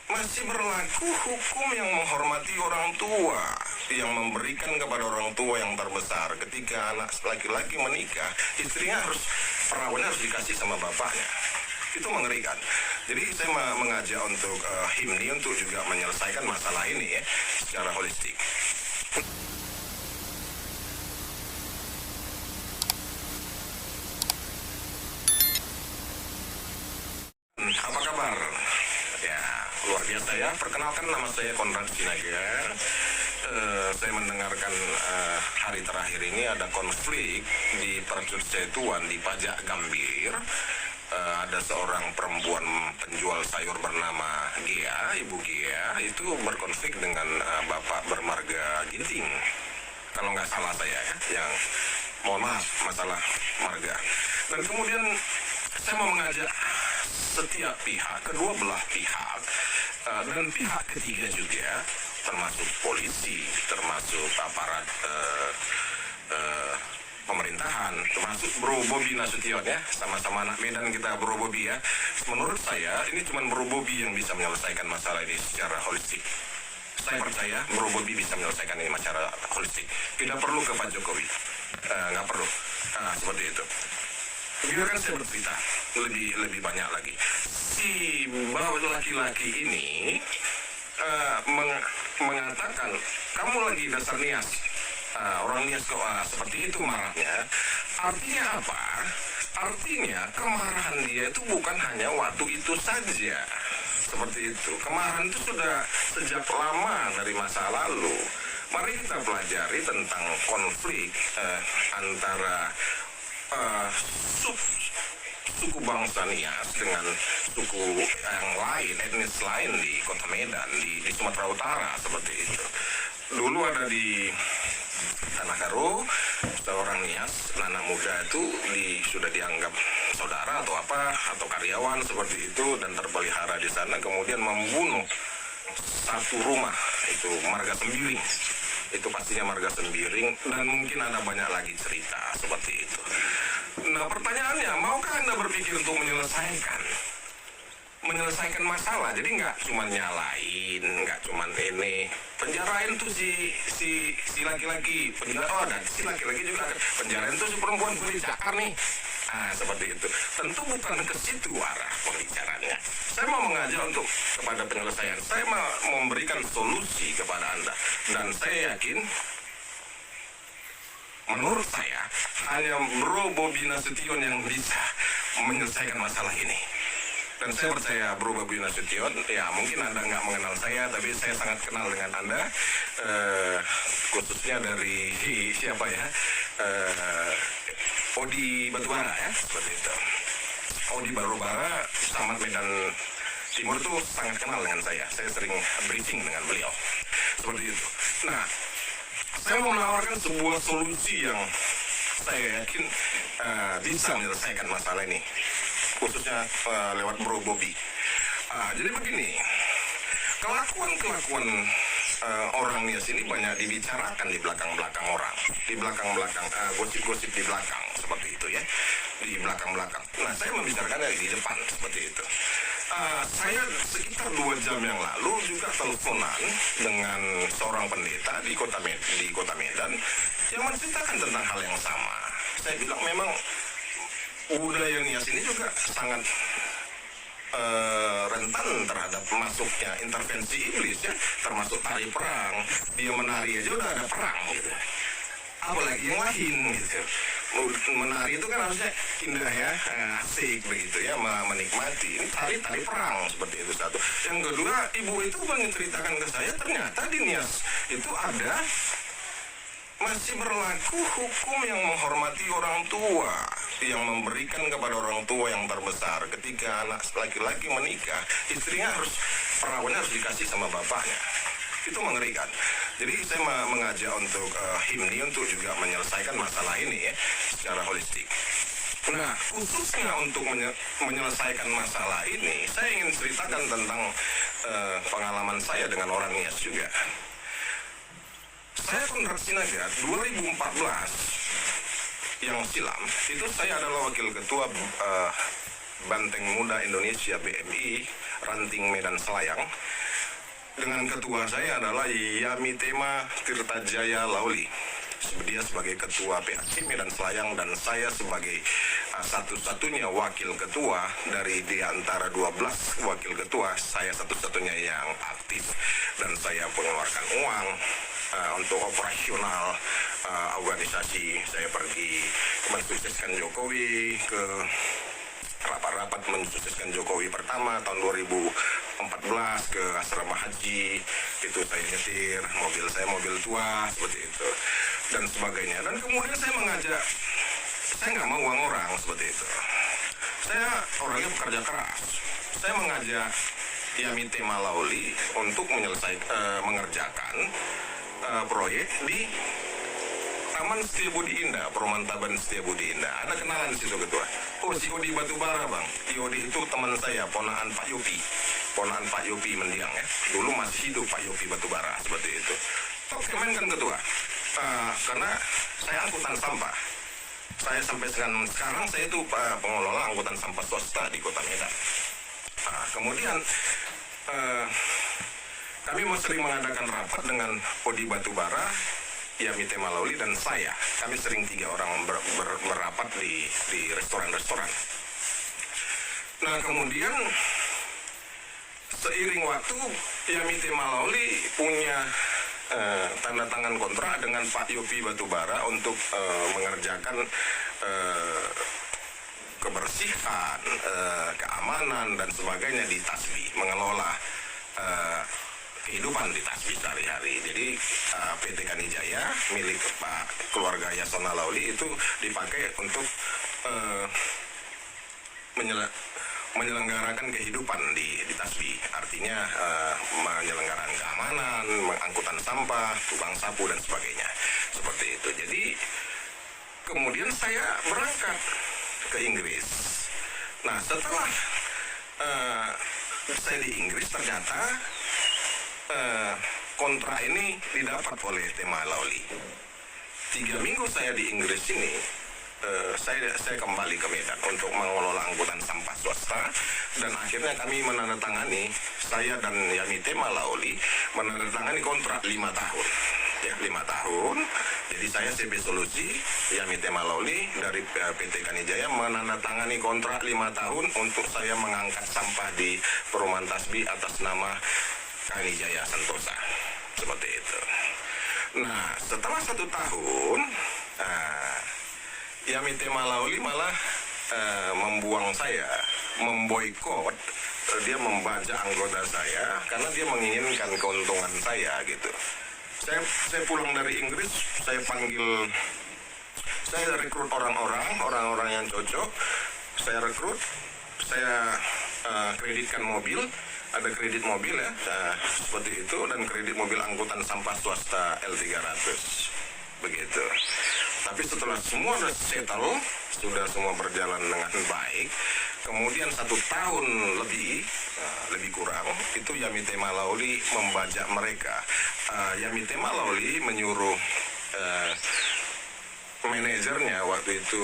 masih berlaku hukum yang menghormati orang tua, yang memberikan kepada orang tua yang terbesar. Ketika anak laki-laki menikah, istrinya perawannya harus dikasih sama bapaknya. Itu mengerikan. Jadi saya mengajak untuk HIMNI untuk juga menyelesaikan masalah ini ya secara holistik. Apa kabar? Ya, luar biasa ya. Perkenalkan, nama saya Konrad Sinaga. Saya mendengarkan hari terakhir ini ada konflik di percucetuan di Pajak Gambir. Ada seorang perempuan penjual sayur bernama Gia, Ibu Gia, itu berkonflik dengan Bapak bermarga Ginting. Kalau nggak salah saya ya, yang mohon maaf masalah marga. Dan kemudian saya mau mengajak setiap pihak, kedua belah pihak, dan pihak ketiga juga, termasuk polisi, termasuk aparat pemerintahan, termasuk Bro Bobi Nasution ya, sama-sama anak Medan kita Bro Bobi ya. Menurut saya ini cuma Bro Bobi yang bisa menyelesaikan masalah ini secara holistik. Saya percaya Bro Bobi bisa menyelesaikan ini secara holistik. Tidak perlu ke Pak Jokowi, nggak perlu. Seperti itu. Biarkan saya bercerita lebih banyak lagi. Si laki-laki ini mengatakan, kamu lagi dasar nias. Orang nias kok seperti itu marahnya. Artinya apa? Artinya kemarahan dia itu bukan hanya waktu itu saja. Seperti itu. Kemarahan itu sudah sejak lama dari masa lalu. Mari kita pelajari tentang konflik antara suku bangsa Nias dengan suku yang lain, etnis lain di Kota Medan, di Sumatera Utara, seperti itu. Dulu ada di Tanah Karo, seorang Nias, anak muda itu sudah dianggap saudara atau apa, atau karyawan seperti itu, dan terpelihara di sana, kemudian membunuh satu rumah, itu Marga Sembiring. Itu pastinya Marga Sembiring, dan mungkin ada banyak lagi cerita seperti itu. Nah, pertanyaannya, maukah Anda berpikir untuk menyelesaikan masalah? Jadi nggak cuma nyalain, nggak cuma ini penjarain tuh si laki-laki, dan si laki-laki juga penjarain tuh si perempuan beli cakar nih. Seperti itu. Tentu bukan ke situ arah pembicaranya. Saya mau mengajak untuk kepada penyelesaian. Saya mau memberikan solusi kepada Anda, dan saya yakin, menurut saya, hanya Bro Bobi Nasution yang bisa menyelesaikan masalah ini. Dan saya percaya Bro Bobi Nasution, ya mungkin Anda nggak mengenal saya, tapi saya sangat kenal dengan Anda, khususnya dari siapa ya, Odi Batubara ya, seperti itu. Odi Batubara, Camat Medan Timur itu sangat kenal dengan saya sering briefing dengan beliau, seperti itu. Nah, saya mau menawarkan sebuah solusi yang saya yakin bisa menyelesaikan masalah ini, khususnya lewat Bro Bobi. Jadi begini, kelakuan orang Nias ini banyak dibicarakan di belakang-belakang orang, di belakang-belakang gosip-gosip di belakang, seperti itu ya, di belakang-belakang. Nah, saya membicarakannya di depan, seperti itu. Saya sekitar 2 jam yang lalu juga teleponan dengan seorang pendeta di Kota Medan yang menceritakan tentang hal yang sama. Saya bilang memang budaya Nias ini juga sangat rentan terhadap masuknya intervensi iblis ya, termasuk tari perang. Dia menari aja udah ada perang gitu, apalagi yang lain gitu. Menari itu kan harusnya indah ya, asik begitu ya, menikmati. Ini tari perang, seperti itu satu. Yang kedua, ibu itu menceritakan ke saya, ternyata di Nias itu masih berlaku hukum yang menghormati orang tua, yang memberikan kepada orang tua yang terbesar. Ketika anak laki-laki menikah, istrinya perawannya harus dikasih sama bapaknya. Itu mengerikan. Jadi saya mengajak untuk HIMNI untuk juga menyelesaikan masalah ini ya secara holistik. Nah, khususnya untuk menyelesaikan masalah ini, saya ingin ceritakan tentang pengalaman saya dengan orang Nias juga. Saya Konrad Sinaga, 2014 yang silam, itu saya adalah wakil ketua Banteng Muda Indonesia BMI Ranting Medan Selayang. Dengan ketua saya adalah Yamitema Tirtajaya Lauli. Dia sebagai ketua PAC Medan Selayang dan saya sebagai satu-satunya wakil ketua dari di antara 12 wakil ketua, saya satu-satunya yang aktif dan saya mengeluarkan uang untuk operasional organisasi. Saya pergi mensukseskan Jokowi ke rapat-rapat mensukseskan Jokowi pertama tahun 2014 ke asrama haji, itu saya nyetir mobil saya, mobil tua seperti itu dan sebagainya. Dan kemudian saya mengajak, saya nggak mau uang orang seperti itu, saya orangnya bekerja keras. Saya mengajak Yamitema Lauli untuk mengerjakan proyek di Taman Setiabudi Indah, Perumahan Setiabudi Indah. Ada kenalan di situ ketua. Oh, si Odi Batubara bang. Si Odi itu teman saya, ponaan Pak Yopi. Ponaan Pak Yopi mendiang ya. Dulu masih hidup Pak Yopi Batubara, seperti itu. Top kemen kan ketua. Karena saya angkutan sampah. Saya sampai sekarang saya itu pengelola angkutan sampah swasta di Kota Medan. Kemudian kami sering mengadakan rapat dengan Odi Batubara, Yamitema Lauli dan saya. Kami sering 3 orang merapat di restoran-restoran. Nah kemudian seiring waktu Yamitema Lauli punya tanda tangan kontrak dengan Pak Yopi Batubara untuk mengerjakan kebersihan, keamanan dan sebagainya di Tasbi, mengelola kehidupan di Tasbi sehari-hari. Jadi PT Kanijaya milik Pak keluarga Yasona Lauli itu dipakai untuk menyelenggarakan kehidupan di Tasbi. Artinya menyelenggarakan keamanan, angkutan sampah, tukang sapu dan sebagainya. Seperti itu. Jadi kemudian saya berangkat ke Inggris. Nah setelah saya di Inggris ternyata kontrak ini didapat oleh Tema Lauli. 3 minggu saya di Inggris ini, saya kembali ke Medan untuk mengelola angkutan sampah swasta dan akhirnya kami menandatangani, saya dan Yamitema Lauli menandatangani kontrak 5 tahun. Ya, 5 tahun. Jadi saya CB Solusi, Yamitema Lauli dari PT Kanijaya menandatangani kontrak 5 tahun untuk saya mengangkat sampah di Perumahan Tasbi atas nama Kanijaya Sentosa, seperti itu. Nah, setelah 1 tahun, Yamitema Lauli malah membuang saya, memboikot. Dia membajak anggota saya karena dia menginginkan keuntungan saya gitu. Saya pulang dari Inggris, saya rekrut orang-orang yang cocok, saya rekrut, saya kreditkan mobil. Ada kredit mobil ya, seperti itu, dan kredit mobil angkutan sampah swasta L300, begitu. Tapi setelah semua sudah settle, sudah semua berjalan dengan baik, kemudian 1 tahun lebih kurang, itu Yamitema Lauli membajak mereka. Yamitema Lauli menyuruh manajernya waktu itu,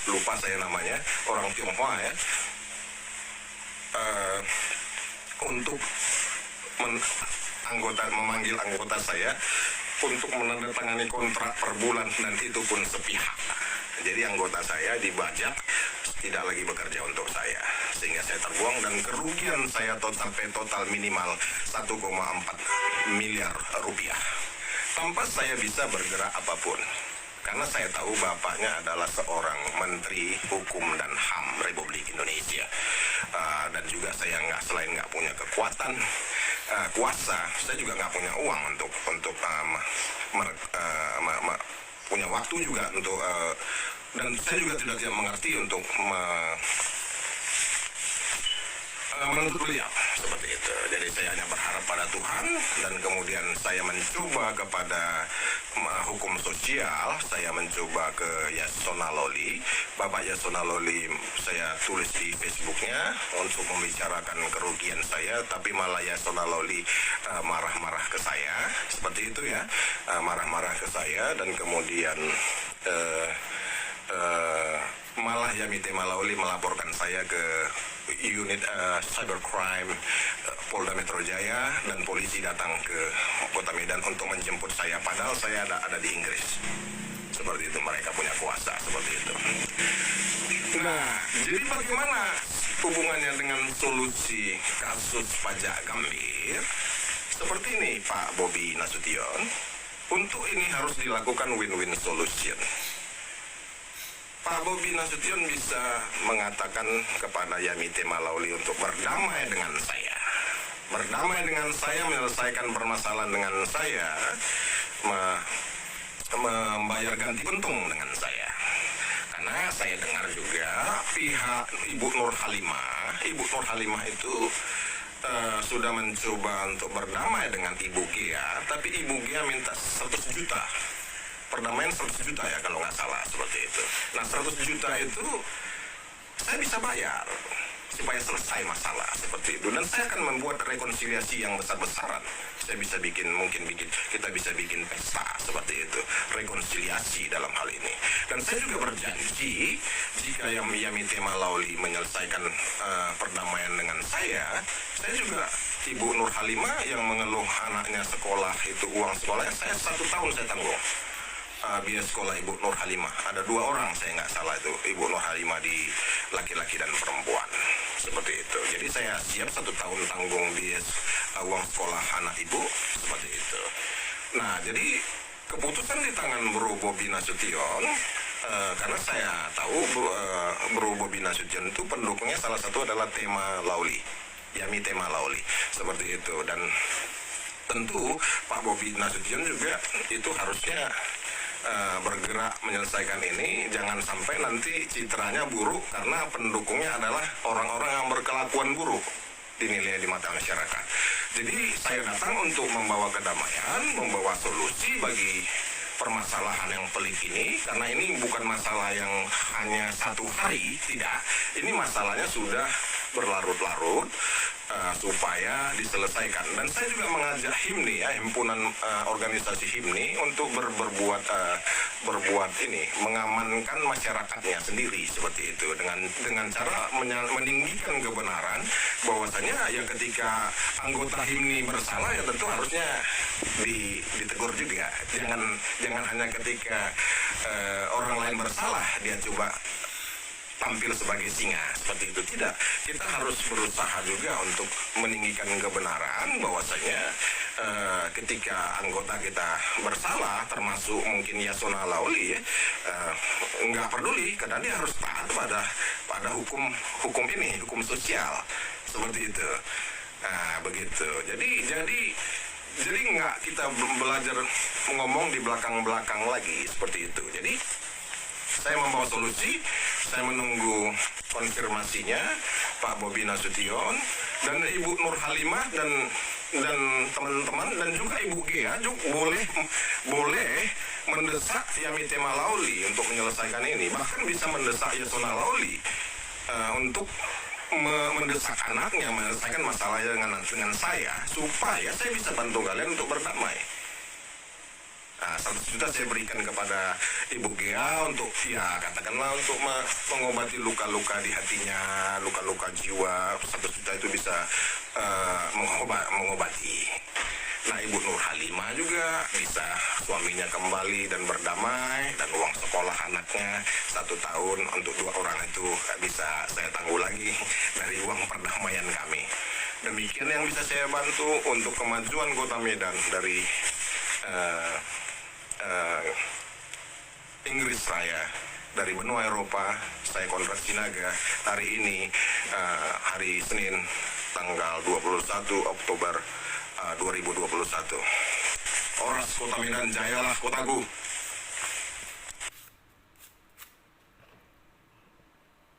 lupa saya namanya, orang Tionghoa ya, untuk memanggil anggota saya untuk menandatangani kontrak per bulan dan itu pun sepihak. Jadi anggota saya dibajak, tidak lagi bekerja untuk saya, sehingga saya terbuang dan kerugian saya sampai total minimal 1,4 miliar rupiah tanpa saya bisa bergerak apapun. Karena saya tahu bapaknya adalah seorang Menteri Hukum dan HAM Republik Indonesia. Dan juga saya selain nggak punya kekuatan, kuasa, saya juga nggak punya uang untuk punya waktu juga untuk dan saya juga tidak mengerti untuk menuntut beliau seperti itu. Jadi saya hanya berharap pada Tuhan dan kemudian saya mencoba kepada hukum sosial. Saya mencoba ke Yasona Lauli, Bapak Yasona Lauli, saya tulis di Facebooknya untuk membicarakan kerugian saya, tapi malah Yasona Lauli marah-marah ke saya seperti itu ya, marah-marah ke saya dan kemudian malah Yamitema Lauli melaporkan saya ke unit cybercrime Polda Metro Jaya dan polisi datang ke Kota Medan untuk menjemput saya, padahal saya ada di Inggris. Seperti itu, mereka punya kuasa seperti itu. Nah, jadi bagaimana hubungannya dengan solusi kasus pajak Gambir? Seperti ini Pak Bobi Nasution, untuk ini harus dilakukan win-win solution. Pak Bobi Nasution bisa mengatakan kepada Yamite Malauli untuk berdamai dengan saya. Berdamai dengan saya, menyelesaikan permasalahan dengan saya, membayar ganti untung dengan saya. Karena saya dengar juga pihak Ibu Nur Halimah itu sudah mencoba untuk berdamai dengan Ibu Gea, tapi Ibu Gea minta 100 juta. Perdamaian 100 juta ya kalau nggak salah, seperti itu. Nah 100 juta itu saya bisa bayar supaya selesai masalah seperti itu, dan saya akan membuat rekonsiliasi yang besar-besaran. Saya bisa kita bisa bikin pesta seperti itu, rekonsiliasi dalam hal ini. Dan saya juga berjanji jika Yamite Malauli menyelesaikan perdamaian dengan saya juga Ibu Nur Halimah yang mengeluh anaknya sekolah itu, uang sekolahnya saya 1 tahun saya tanggung. Biaya sekolah Ibu Nur Halimah ada 2 orang, saya nggak salah itu, Ibu Nur Halimah di laki-laki dan perempuan seperti itu. Jadi saya siap 1 tahun tanggung biaya uang sekolah anak ibu seperti itu. Nah, jadi keputusan di tangan Bro Bobi Nasution, karena saya tahu Bro Bobi Nasution itu pendukungnya salah satu adalah tema Lauli, Yamite Malauli seperti itu. Dan tentu Pak Bobi Nasution juga itu harusnya bergerak menyelesaikan ini, jangan sampai nanti citranya buruk karena pendukungnya adalah orang-orang yang berkelakuan buruk dinilai di mata masyarakat. Jadi saya datang untuk membawa kedamaian, membawa solusi bagi permasalahan yang pelik ini, karena ini bukan masalah yang hanya 1 hari, tidak. Ini masalahnya sudah berlarut-larut, supaya diselesaikan. Dan saya juga mengajak HIMNI, himpunan organisasi HIMNI, untuk berbuat mengamankan masyarakatnya sendiri seperti itu, dengan cara meninggikan kebenaran bahwasanya ya ketika anggota HIMNI bersalah ya tentu harusnya ditegur juga. Jangan hanya ketika orang lain bersalah dia coba tampil sebagai singa seperti itu. Tidak, kita harus berusaha juga untuk meninggikan kebenaran bahwasanya ketika anggota kita bersalah, termasuk mungkin Yasona Lauli, nggak peduli karena dia harus taat pada hukum ini, hukum sosial seperti itu. Nah begitu. Jadi nggak kita belajar ngomong di belakang lagi seperti itu. Jadi saya membawa solusi, saya menunggu konfirmasinya Pak Bobi Nasution dan Ibu Nur Halimah dan teman-teman dan juga Ibu Gea juga boleh mendesak Yamite Malauli untuk menyelesaikan ini, bahkan bisa mendesak Yasona Lauli untuk mendesak anaknya menyelesaikan masalahnya dengan saya, supaya saya bisa bantu kalian untuk berdamai. 100 juta saya berikan kepada Ibu Gea untuk ya katakanlah untuk mengobati luka-luka di hatinya, luka-luka jiwa. 100 juta itu bisa mengobati. Nah Ibu Nur Halimah juga bisa suaminya kembali dan berdamai, dan uang sekolah anaknya 1 tahun untuk 2 orang itu bisa saya tangguh lagi dari uang perdamaian kami. Demikian yang bisa saya bantu untuk kemajuan Kota Medan dari Inggris Raya, dari benua Eropa. Saya kontrak Sinaga hari ini, hari Senin tanggal 21 Oktober 2021. Oras Kota Medan, jayalah kotaku.